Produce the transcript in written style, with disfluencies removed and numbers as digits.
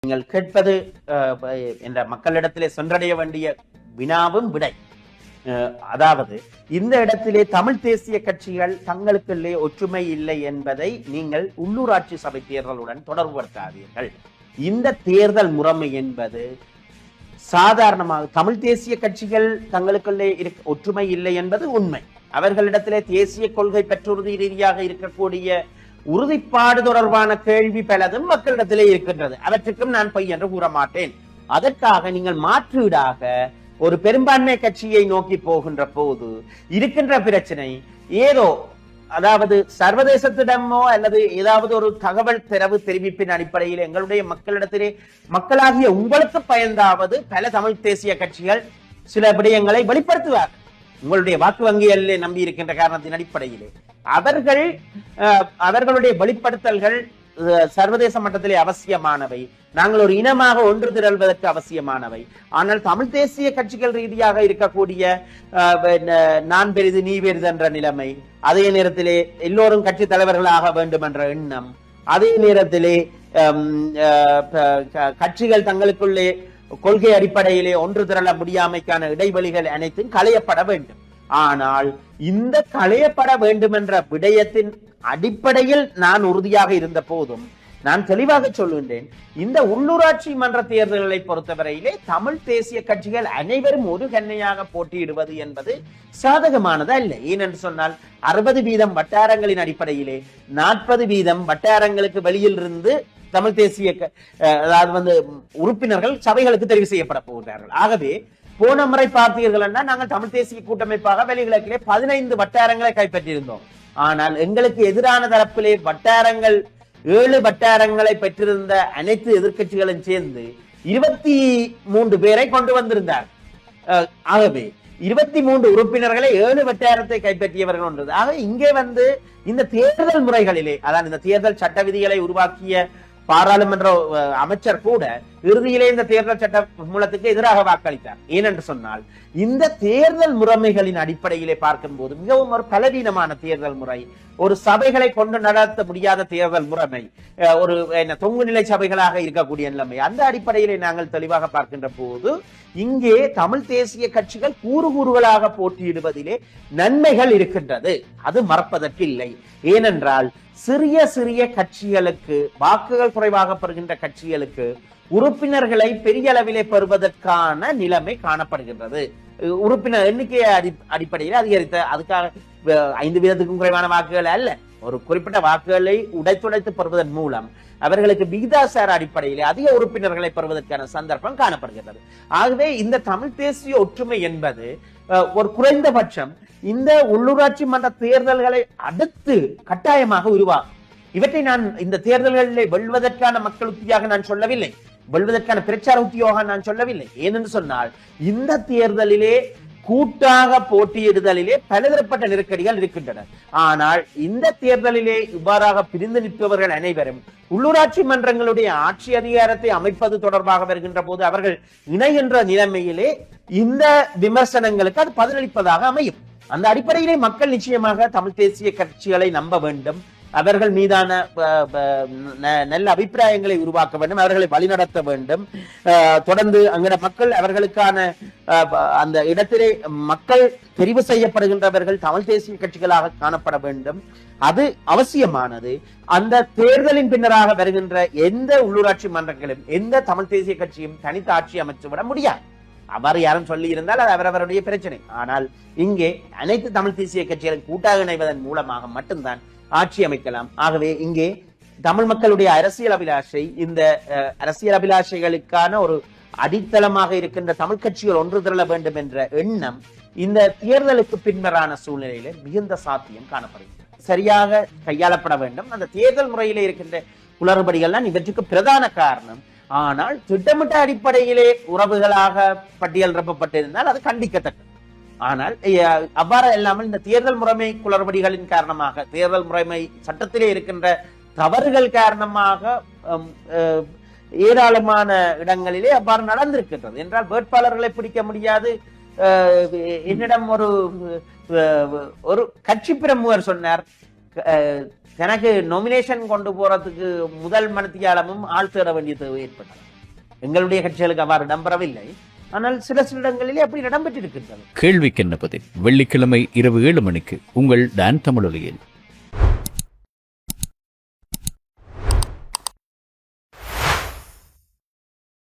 நீங்கள் கேட்பது என்ற மக்களிடத்திலே சென்றடைய வேண்டிய வினாவும் விடை. அதாவது இந்த இடத்திலே தமிழ் தேசிய கட்சிகள் தங்களுக்குள்ளே ஒற்றுமை இல்லை என்பதை நீங்கள் உள்ளூராட்சி சபை தேர்தலுடன் தொடர்புபடுத்தாதீர்கள். இந்த தேர்தல் முறைமை என்பது சாதாரணமாக தமிழ் தேசிய கட்சிகள் தங்களுக்குள்ளே ஒற்றுமை இல்லை என்பது உண்மை. அவர்களிடத்திலே தேசிய கொள்கை பெற்றுறுதி ரீதியாக இருக்கக்கூடிய உறுதிப்பாடு தொடர்பான கேள்வி பலதும் மக்களிடத்திலே இருக்கின்றது. அவற்றுக்கும் நான் பொய் என்று கூற மாட்டேன். அதற்காக நீங்கள் மாற்றீடாக ஒரு பெரும்பான்மை கட்சியை நோக்கி போகின்ற போது இருக்கின்ற பிரச்சனை ஏதோ, அதாவது சர்வதேசத்திடமோ அல்லது ஏதாவது ஒரு தகவல் தரவு தெரிவிப்பின் அடிப்படையில் எங்களுடைய மக்களிடத்திலே மக்களாகிய உங்களுக்கு பயந்தாவது பல தமிழ் தேசிய கட்சிகள் சில விடயங்களை வெளிப்படுத்துவார். உங்களுடைய வாக்கு வங்கிகளிலே நம்பி இருக்கின்ற காரணத்தின் அடிப்படையிலே அவர்களுடைய வெளிப்படுத்தல்கள் சர்வதேச மட்டத்திலே அவசியமானவை. நாங்கள் ஒரு இனமாக ஒன்று திரள்வதற்கு அவசியமானவை. ஆனால் தமிழ் தேசிய கட்சிகள் ரீதியாக இருக்கக்கூடிய நான் பெரிது நீ பெரிது என்ற நிலைமை, அதே நேரத்திலே எல்லோரும் கட்சி தலைவர்களாக வேண்டும் என்ற எண்ணம், அதே நேரத்திலே கட்சிகள் தங்களுக்குள்ளே கொள்கை அடிப்படையிலே ஒன்று திரள முடியாமைக்கான இடைவெளிகள் அனைத்தும் களையப்பட வேண்டும். ஆனால் இந்த களையப்பட வேண்டும் என்ற விடயத்தின் அடிப்படையில் நான் உறுதியாக இருந்த போதும் நான் தெளிவாக சொல்லுகின்றேன், இந்த உள்ளூராட்சி மன்ற தேர்தல்களை பொறுத்தவரையிலே தமிழ் தேசிய கட்சிகள் அனைவரும் ஒரு கண்ணையாக போட்டியிடுவது என்பது சாதகமானது அல்ல. ஏனென்று சொன்னால் 60% வட்டாரங்களின் அடிப்படையிலே 40% வட்டாரங்களுக்கு வெளியில் இருந்து தமிழ் தேசிய அதாவது உறுப்பினர்கள் சபைகளுக்கு தெரிவு செய்யப்பட போகிறார்கள். ஆகவே போன முறை பார்த்தீர்கள் என்றால் நாங்கள் தமிழ் தேசிய கூட்டமைப்பாக வெளிக்கிழக்கிலே 15 வட்டாரங்களை கைப்பற்றியிருந்தோம். ஆனால் எங்களுக்கு எதிரான தரப்பிலே 7 வட்டாரங்களை பெற்றிருந்த அனைத்து எதிர்கட்சிகளும் சேர்ந்து 23 பேரை கொண்டு வந்திருந்தார். ஆகவே 23 உறுப்பினர்களை 7 வட்டாரத்தை கைப்பற்றியவர்கள் ஒன்றது. ஆக இங்கே இந்த தேர்தல் முறைகளிலே, அதான் இந்த தேர்தல் சட்ட விதிகளை உருவாக்கிய பாராளுமன்ற அமைச்சர் கூட இறுதியிலே இந்த தேர்தல் சட்ட மூலத்துக்கு எதிராக வாக்களித்தார். ஏனென்று சொன்னால் இந்த தேர்தல் முறைமைகளின் அடிப்படையிலே பார்க்கும் போது மிகவும் ஒரு பலவீனமான தேர்தல் முறை, ஒரு சபைகளை கொண்டு நடத்த முடியாத தேர்தல் முறைமை, ஒரு தொங்கு நிலை சபைகளாக இருக்கக்கூடிய நிலைமை. அந்த அடிப்படையிலே நாங்கள் தெளிவாக பார்க்கின்ற போது இங்கே தமிழ் தேசிய கட்சிகள் கூறுகளாக போட்டியிடுவதிலே நன்மைகள் இருக்கின்றது, அது மறப்பதற்கு இல்லை. ஏனென்றால் சிறிய சிறிய கட்சிகளுக்கு, வாக்குகள் குறைவாக பெறுகின்ற கட்சிகளுக்கு உறுப்பினர்களை பெரிய அளவிலே பெறுவதற்கான நிலைமை காணப்படுகின்றது. உறுப்பினர் எண்ணிக்கையை அடிப்படையில் அதிகரித்த, அதுக்காக 5% குறைவான வாக்குகள் அல்ல, ஒரு குறிப்பிட்ட வாக்குகளை உடைத்துடைத்து பெறுவதன் மூலம் அவர்களுக்கு விகிதாசார அடிப்படையிலே அதிக உறுப்பினர்களை பெறுவதற்கான சந்தர்ப்பம் காணப்படுகிறது. ஆகவே இந்த தமிழ் தேசிய ஒற்றுமை என்பது ஒரு குறைந்தபட்சம் இந்த உள்ளூராட்சி மன்ற தேர்தல்களை அடுத்து கட்டாயமாக உருவாகும். இவற்றை நான் இந்த தேர்தல்களிலே வெல்வதற்கான மக்கள் உத்தியாக நான் சொல்லவில்லை, வெல்வதற்கான பிரச்சார உத்தியாக நான் சொல்லவில்லை. ஏனென்று சொன்னால் இந்த தேர்தலிலே கூட்டாக போட்டியிடுதலிலே பலதரப்பட்ட நெருக்கடிகள் இருக்கின்றன. ஆனால் இந்த தேர்தலிலே இவ்வாறாக பிரிந்து நிற்பவர்கள் அனைவரும் உள்ளூராட்சி மன்றங்களுடைய ஆட்சி அதிகாரத்தை அமைப்பது தொடர்பாக வருகின்ற போது அவர்கள் இணைகின்ற நிலைமையிலே இந்த விமர்சனங்களுக்கு அது பதிலளிப்பதாக அமையும். அந்த அடிப்படையிலே மக்கள் நிச்சயமாக தமிழ் தேசிய கட்சிகளை நம்ப வேண்டும், அவர்கள் மீதான நல்ல அபிப்பிராயங்களை உருவாக்க வேண்டும், அவர்களை வழிநடத்த வேண்டும். தொடர்ந்து அங்கிட மக்கள் அவர்களுக்கான அந்த இடத்திலே மக்கள் தெரிவு செய்யப்படுகின்றவர்கள் தமிழ் தேசிய கட்சிகளாக காணப்பட வேண்டும், அது அவசியமானது. அந்த தேர்தலின் பின்னராக வருகின்ற எந்த உள்ளூராட்சி மன்றங்களும் எந்த தமிழ் தேசிய கட்சியும் தனித்த ஆட்சி அமைச்சு விட முடியாது. அவ்வாறு யாரும் சொல்லி இருந்தால் அது அவரவருடைய பிரச்சனை. ஆனால் இங்கே அனைத்து தமிழ் தேசிய கட்சிகளும் கூட்டாக இணைவதன் மூலமாக மட்டும்தான் ஆட்சி அமைக்கலாம். ஆகவே இங்கே தமிழ் மக்களுடைய அரசியல் அபிலாஷை, இந்த அரசியல் அபிலாஷைகளுக்கான ஒரு அடித்தளமாக இருக்கின்ற தமிழ் கட்சிகள் ஒன்று திரள வேண்டும் என்ற எண்ணம் இந்த தேர்தலுக்கு பின்னரான சூழ்நிலையில மிகுந்த சாத்தியம் காணப்படுகிறது. சரியாக கையாளப்பட வேண்டும். அந்த தேர்தல் முறையிலே இருக்கின்ற குளறுபடிகள் தான் இவற்றுக்கு பிரதான காரணம். ஆனால் திட்டமிட்ட அடிப்படையிலே உறவுகளாக பட்டியல் நிரப்பப்பட்டிருந்தால் அது கண்டிக்கத்தக்கது. ஆனால் அவ்வாறு இல்லாமல் இந்த தேர்தல் முறைமை குளறுபடிகளின் காரணமாக, தேர்தல் முறைமை சட்டத்திலே இருக்கின்ற தவறுகள் காரணமாக ஏராளமான இடங்களிலே அவ்வாறு நடந்திருக்கின்றது என்றால் வேட்பாளர்களை பிடிக்க முடியாது. என்னிடம் ஒரு கட்சி பிரமுகர் சொன்னார், தனக்கு நொமினேஷன் கொண்டு போறதுக்கு முதல் மனத்தியாலமும் ஆள் தேட வேண்டிய தேவை ஏற்பட்டது. எங்களுடைய கட்சிகளுக்கு அவ்வாறு இடம்பெறவில்லை. ஆனால் சில இடங்களிலே அப்படி இடம்பெற்றிருக்கின்றன. கேள்விக்கு என்ன பதில் வெள்ளிக்கிழமை இரவு 7 மணிக்கு உங்கள் டான் தமிழொலியில்.